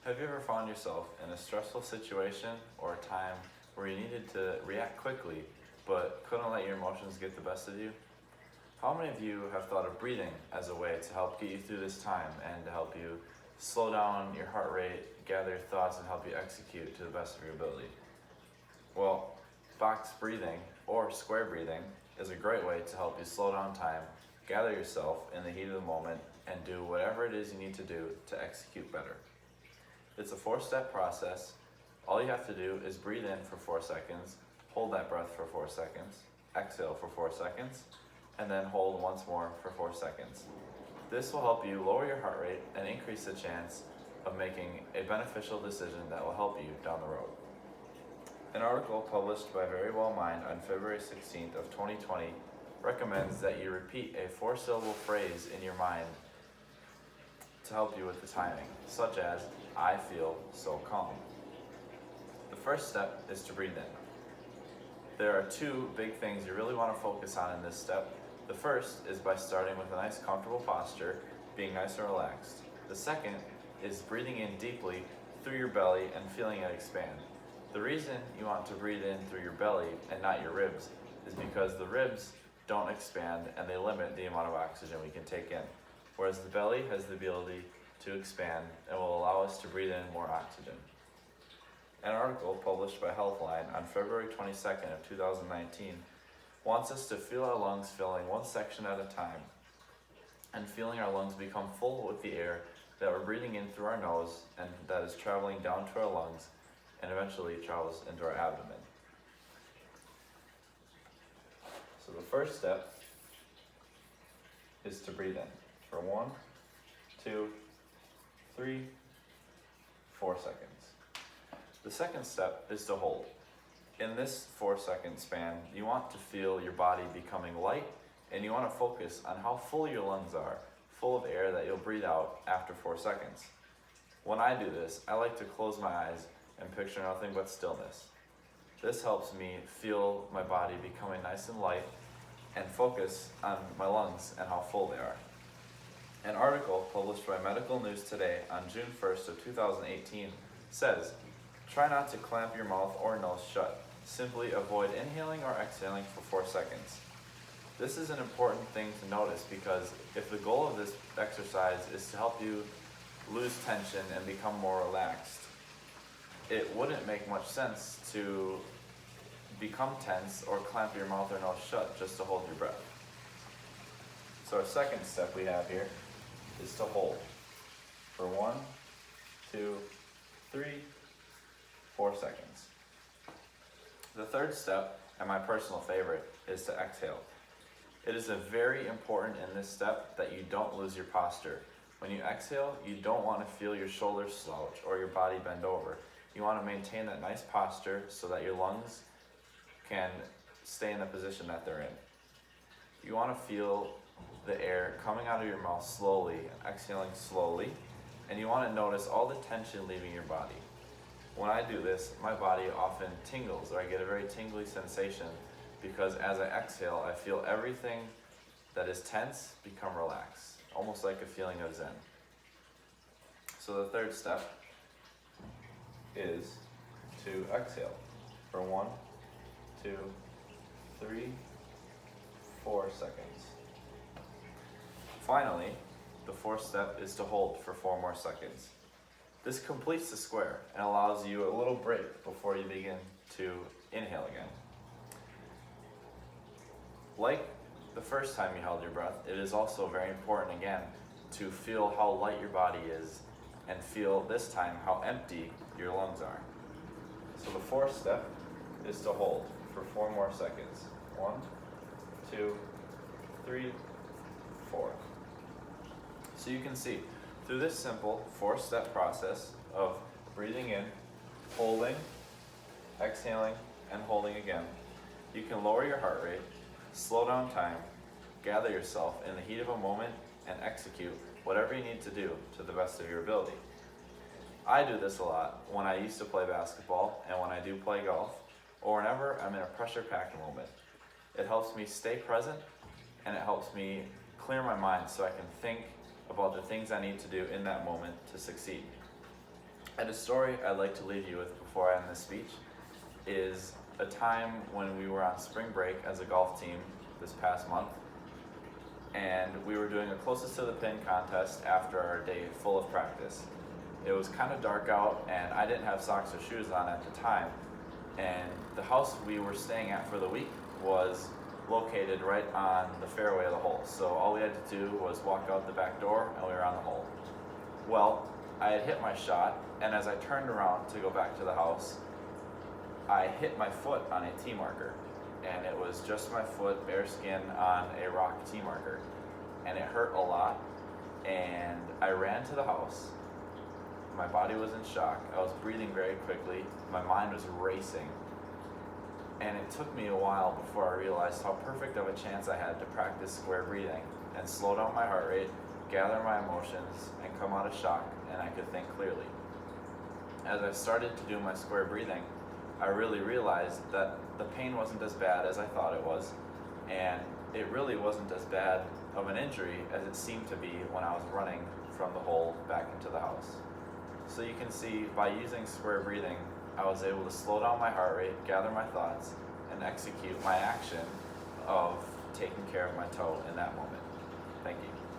Have you ever found yourself in a stressful situation or a time where you needed to react quickly but couldn't let your emotions get the best of you? How many of you have thought of breathing as a way to help get you through this time and to help you slow down your heart rate, gather your thoughts, and help you execute to the best of your ability? Well, box breathing or square breathing is a great way to help you slow down time, gather yourself in the heat of the moment, and do whatever it is you need to do to execute better. It's a 4-step process. All you have to do is breathe in for 4 seconds, hold that breath for 4 seconds, exhale for 4 seconds, and then hold once more for 4 seconds. This will help you lower your heart rate and increase the chance of making a beneficial decision that will help you down the road. An article published by Very Well Mind on February 16th of 2020 recommends that you repeat a 4-syllable phrase in your mind to help you with the timing, such as, I feel so calm. The first step is to breathe in. There are 2 big things you really want to focus on in this step. The first is by starting with a nice comfortable posture, being nice and relaxed. The second is breathing in deeply through your belly and feeling it expand. The reason you want to breathe in through your belly and not your ribs is because the ribs don't expand and they limit the amount of oxygen we can take in, whereas the belly has the ability to expand and will allow us to breathe in more oxygen. An article published by Healthline on February 22nd of 2019 wants us to feel our lungs filling one section at a time and feeling our lungs become full with the air that we're breathing in through our nose and that is traveling down to our lungs and eventually travels into our abdomen. So the first step is to breathe in for 1, 2, 3, 4 seconds. The second step is to hold. In this 4-second span, you want to feel your body becoming light and you want to focus on how full your lungs are, full of air that you'll breathe out after 4 seconds. When I do this, I like to close my eyes and picture nothing but stillness. This helps me feel my body becoming nice and light and focus on my lungs and how full they are. An article published by Medical News Today on June 1st of 2018 says, try not to clamp your mouth or nose shut. Simply avoid inhaling or exhaling for 4 seconds. This is an important thing to notice because if the goal of this exercise is to help you lose tension and become more relaxed, it wouldn't make much sense to become tense or clamp your mouth or nose shut just to hold your breath. So our second step we have here is to hold for 1, 2, 3, 4 seconds. The third step, and my personal favorite, is to exhale. It is very important in this step that you don't lose your posture. When you exhale, you don't want to feel your shoulders slouch or your body bend over. You want to maintain that nice posture so that your lungs can stay in the position that they're in. You want to feel the air coming out of your mouth slowly and exhaling slowly, and you want to notice all the tension leaving your body. When I do this, my body often tingles, or I get a very tingly sensation because as I exhale, I feel everything that is tense become relaxed, almost like a feeling of zen. So the third step is to exhale for 1, 2, 3, 4 seconds. Finally, the fourth step is to hold for 4 more seconds. This completes the square and allows you a little break before you begin to inhale again. Like the first time you held your breath, it is also very important again to feel how light your body is and feel this time how empty your lungs are. So the fourth step is to hold for 4 more seconds. 1, 2, 3, 4. So you can see, through this simple 4-step process of breathing in, holding, exhaling, and holding again, you can lower your heart rate, slow down time, gather yourself in the heat of a moment, and execute whatever you need to do to the best of your ability. I do this a lot when I used to play basketball and when I do play golf, or whenever I'm in a pressure-packed moment. It helps me stay present and it helps me clear my mind so I can think about the things I need to do in that moment to succeed. And a story I'd like to leave you with before I end this speech is a time when we were on spring break as a golf team this past month, and we were doing a closest to the pin contest after our day full of practice. It was kind of dark out, and I didn't have socks or shoes on at the time, and the house we were staying at for the week was located right on the fairway of the hole. So all we had to do was walk out the back door and we were on the hole. Well, I had hit my shot, and as I turned around to go back to the house, I hit my foot on a tee marker, and it was just my foot, bare skin, on a rock tee marker, and it hurt a lot. And I ran to the house. My body was in shock. I was breathing very quickly. My mind was racing. And it took me a while before I realized how perfect of a chance I had to practice square breathing and slow down my heart rate, gather my emotions, and come out of shock, and I could think clearly. As I started to do my square breathing, I really realized that the pain wasn't as bad as I thought it was, and it really wasn't as bad of an injury as it seemed to be when I was running from the hole back into the house. So you can see, by using square breathing, I was able to slow down my heart rate, gather my thoughts, and execute my action of taking care of my toe in that moment. Thank you.